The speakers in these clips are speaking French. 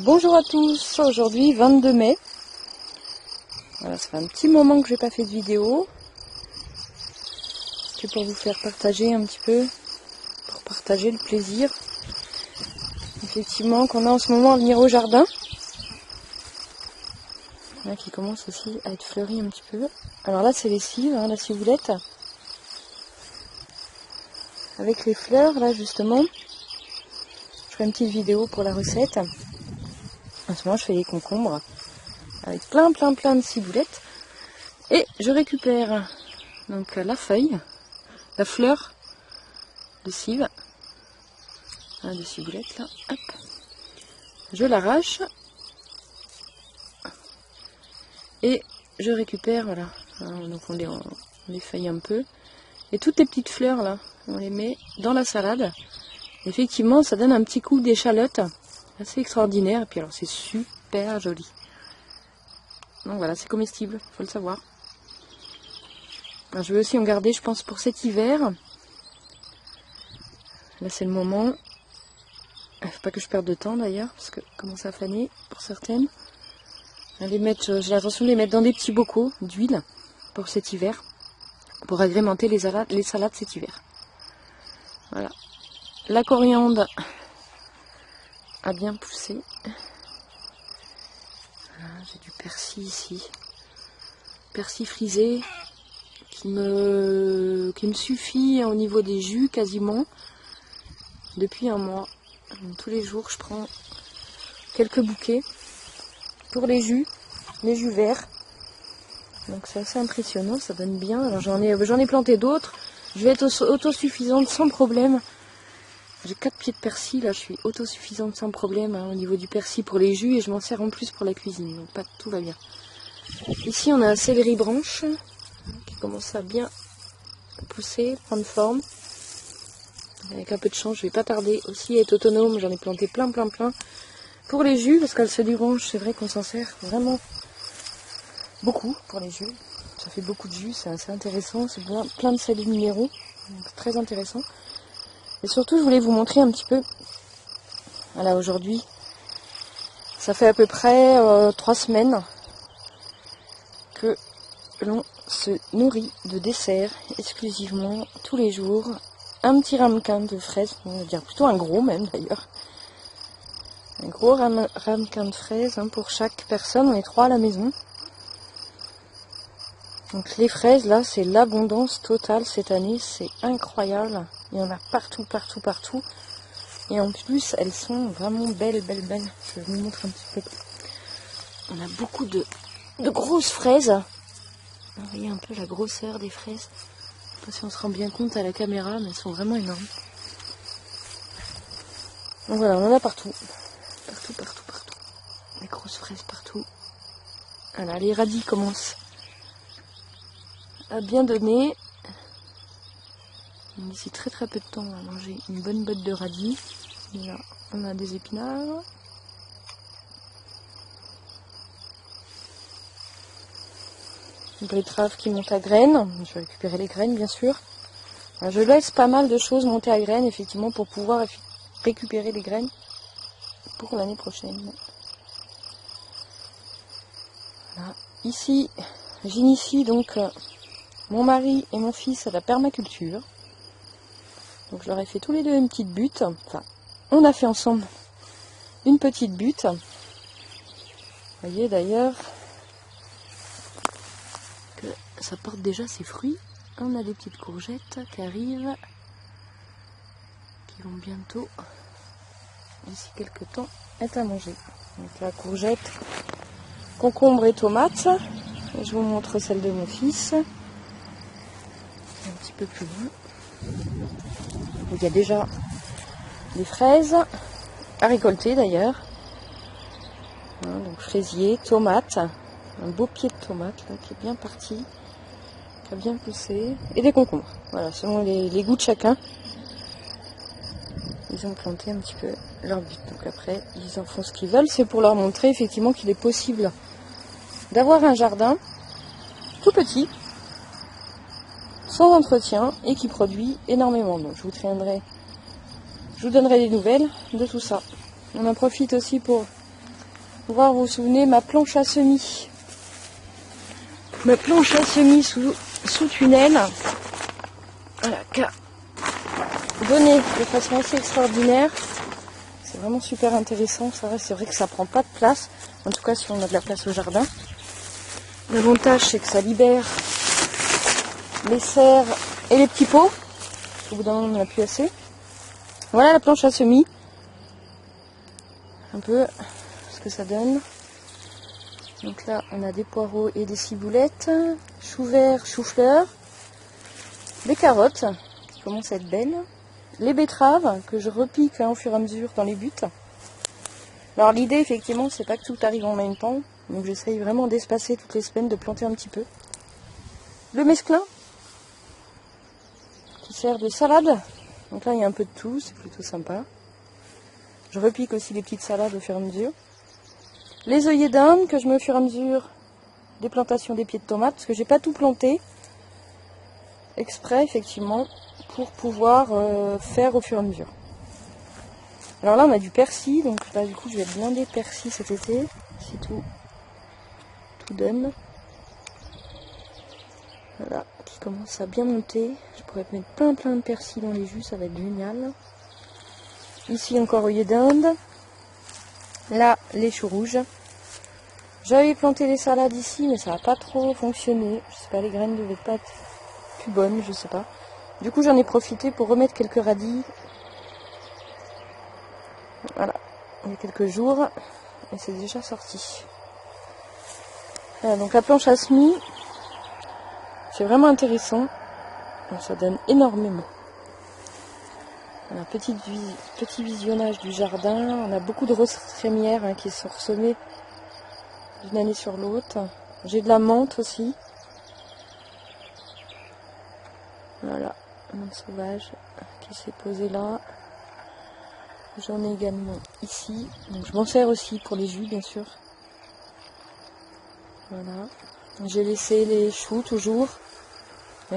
Bonjour à tous, aujourd'hui 22 mai. Voilà, ça fait un petit moment que j'ai pas fait de vidéo. C'est pour vous faire partager un petit peu, pour partager le plaisir. Effectivement, qu'on a en ce moment à venir au jardin. Là, qui commence aussi à être fleuri un petit peu. Alors là, c'est les cives, la ciboulette. Avec les fleurs, là justement. Je ferai une petite vidéo pour la recette. En ce moment, je fais les concombres avec plein de ciboulettes. Et je récupère donc la feuille, la fleur de cive, de ciboulette là. Hop. Je l'arrache et je récupère, voilà. Donc on les feuille un peu. Et toutes les petites fleurs là, on les met dans la salade. Effectivement, ça donne un petit coup d'échalote assez extraordinaire. Et puis alors, c'est super joli. Donc voilà, c'est comestible, faut le savoir. Alors, je vais aussi en garder, je pense, pour cet hiver. Là, c'est le moment. Faut pas que je perde de temps d'ailleurs, parce que commence à faner pour certaines. J'ai l'intention de les mettre dans des petits bocaux d'huile pour cet hiver, pour agrémenter les salades cet hiver. Voilà. La coriandre a bien poussé. Voilà, j'ai du persil ici. Persil frisé qui me suffit au niveau des jus quasiment depuis un mois. Donc, tous les jours je prends quelques bouquets pour les jus verts. Donc c'est assez impressionnant, ça donne bien. Alors j'en ai planté d'autres. Je vais être autosuffisante sans problème. J'ai 4 pieds de persil, là je suis autosuffisante sans problème au niveau du persil pour les jus et je m'en sers en plus pour la cuisine. Donc tout va bien. Ici on a un céleri branche qui commence à bien pousser, prendre forme. Avec un peu de chance, je vais pas tarder aussi à être autonome. J'en ai planté plein. Pour les jus, parce que le céleri branche, c'est vrai qu'on s'en sert vraiment beaucoup pour les jus. Ça fait beaucoup de jus, c'est assez intéressant. C'est plein de sels minéraux, donc très intéressant. Et surtout, je voulais vous montrer un petit peu. Voilà, aujourd'hui, ça fait à peu près 3 semaines que l'on se nourrit de desserts exclusivement tous les jours. Un petit ramequin de fraises, on va dire plutôt un gros même d'ailleurs. Un gros ramequin de fraises pour chaque personne, on est 3 à la maison. Donc les fraises là, c'est l'abondance totale cette année, c'est incroyable. Il y en a partout. Et en plus, elles sont vraiment belles. Je vais vous montrer un petit peu. On a beaucoup de grosses fraises. Vous voyez un peu la grosseur des fraises. Je sais pas si on se rend bien compte à la caméra, mais elles sont vraiment énormes. Donc voilà, on en a partout. Partout. Des grosses fraises partout. Voilà, les radis commencent à bien donner. D'ici très peu de temps, on va manger une bonne botte de radis. Là, on a des épinards. Une betterave qui monte à graines. Je vais récupérer les graines, bien sûr. Alors, je laisse pas mal de choses monter à graines, effectivement, pour pouvoir récupérer les graines pour l'année prochaine. Voilà. Ici, j'initie donc mon mari et mon fils à la permaculture. Donc je leur ai fait tous les deux une petite butte. Enfin, on a fait ensemble une petite butte. Vous voyez d'ailleurs que ça porte déjà ses fruits. On a des petites courgettes qui arrivent, qui vont bientôt, d'ici quelques temps, être à manger. Donc la courgette, concombre et tomates. Et je vous montre celle de mon fils. Un petit peu plus loin. Il y a déjà des fraises à récolter d'ailleurs. Voilà, donc fraisier, tomates, un beau pied de tomate là, qui est bien parti, qui a bien poussé, et des concombres. Voilà, selon les goûts de chacun. Ils ont planté un petit peu leur but. Donc après, ils en font ce qu'ils veulent. C'est pour leur montrer effectivement qu'il est possible d'avoir un jardin tout petit, sans entretien et qui produit énormément. Donc je vous donnerai des nouvelles de tout ça. On en profite aussi pour voir, vous vous souvenez, ma planche à semis. Ma planche à semis sous tunnel. Voilà, qui a donné de façon assez extraordinaire. C'est vraiment super intéressant. C'est vrai que ça prend pas de place. En tout cas, si on a de la place au jardin. L'avantage, c'est que ça libère les serres et les petits pots. Au bout d'un moment, on n'en a plus assez. Voilà la planche à semis. Un peu ce que ça donne. Donc là, on a des poireaux et des ciboulettes, choux verts, choux-fleurs, des carottes qui commencent à être belles, les betteraves que je repique au fur et à mesure dans les buts. Alors l'idée, effectivement, c'est pas que tout arrive en même temps, donc j'essaye vraiment d'espacer toutes les semaines, de planter un petit peu. Le mesclun qui sert de salade. Donc là, il y a un peu de tout, c'est plutôt sympa. Je repique aussi les petites salades au fur et à mesure. Les œillets d'Inde que je mets au fur et à mesure des plantations des pieds de tomates, parce que j'ai pas tout planté exprès, effectivement, pour pouvoir faire au fur et à mesure. Alors là, on a du persil, donc là, du coup, je vais blinder de persil cet été, si tout donne. Voilà, qui commence à bien monter. Je pourrais mettre plein de persil dans les jus, ça va être génial. Ici, encore œillets d'Inde. Là, les choux rouges. J'avais planté des salades ici, mais ça n'a pas trop fonctionné. Je sais pas, les graines devaient pas être plus bonnes, je sais pas. Du coup, j'en ai profité pour remettre quelques radis. Voilà, il y a quelques jours, et c'est déjà sorti. Voilà, donc la planche à semis, c'est vraiment intéressant. Donc, ça donne énormément. Voilà, petit visionnage du jardin. On a beaucoup de roses crémières qui sont ressemées d'une année sur l'autre. J'ai de la menthe aussi. Voilà, menthe sauvage qui s'est posée là. J'en ai également ici. Donc je m'en sers aussi pour les jus, bien sûr. Voilà. J'ai laissé les choux toujours.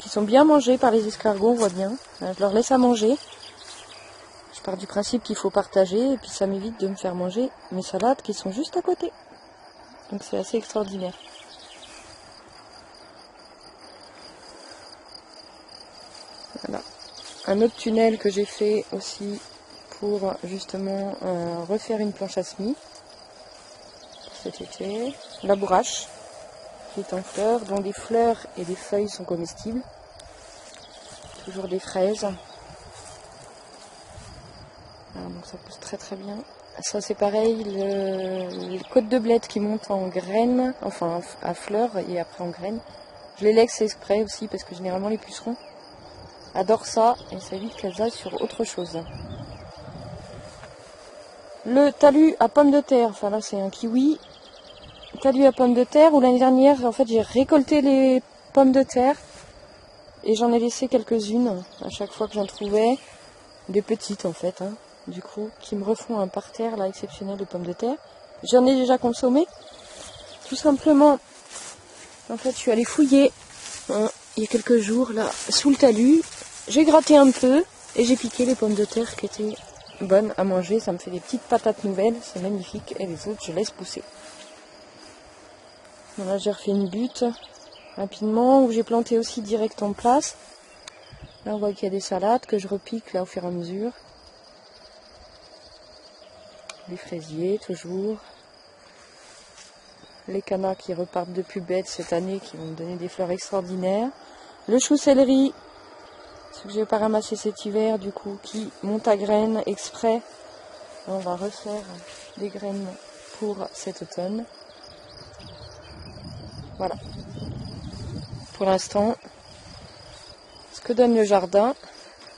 Qui sont bien mangés par les escargots, on voit bien. Je leur laisse à manger. Je pars du principe qu'il faut partager et puis ça m'évite de me faire manger mes salades qui sont juste à côté. Donc c'est assez extraordinaire. Voilà. Un autre tunnel que j'ai fait aussi pour justement refaire une planche à semis cet été. La bourrache qui est en fleurs, dont les fleurs et les feuilles sont comestibles. Toujours des fraises. Alors, donc ça pousse très bien. Ça c'est pareil, les côtes de bled qui montent en graines, enfin à fleurs et après en graines. Je les laisse exprès aussi parce que généralement les pucerons adorent ça et ça évite qu'elles aillent sur autre chose. Le talus à pommes de terre, enfin là c'est un kiwi. Talus à pommes de terre où l'année dernière en fait j'ai récolté les pommes de terre et j'en ai laissé quelques-unes à chaque fois que j'en trouvais, des petites en fait, du coup, qui me refont un parterre là exceptionnel de pommes de terre. J'en ai déjà consommé, tout simplement. En fait, je suis allée fouiller il y a quelques jours là sous le talus. J'ai gratté un peu et j'ai piqué les pommes de terre qui étaient bonnes à manger. Ça me fait des petites patates nouvelles, c'est magnifique. Et les autres, je laisse pousser. Voilà, j'ai refait une butte rapidement où j'ai planté aussi direct en place. Là, on voit qu'il y a des salades que je repique là au fur et à mesure. Les fraisiers, toujours. Les canards qui repartent de plus bêtes cette année, qui vont me donner des fleurs extraordinaires. Le chou-céleri, ce que j'ai pas ramassé cet hiver, du coup, qui monte à graines exprès. On va refaire des graines pour cet automne. Voilà. Pour l'instant, ce que donne le jardin.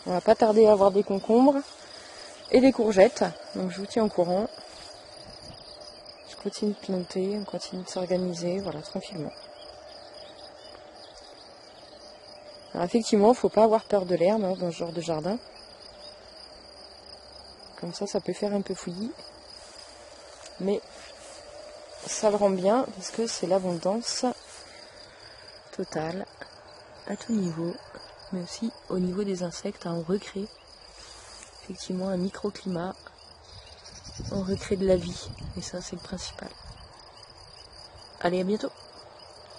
On va pas tarder à avoir des concombres et des courgettes. Donc je vous tiens au courant. Je continue de planter, on continue de s'organiser, voilà, tranquillement. Alors effectivement, il ne faut pas avoir peur de l'herbe dans ce genre de jardin. Comme ça peut faire un peu fouillis. Mais ça le rend bien parce que c'est l'abondance totale à tout niveau. Mais aussi au niveau des insectes, on recrée effectivement un microclimat on recrée de la vie. Et ça, c'est le principal. Allez, à bientôt.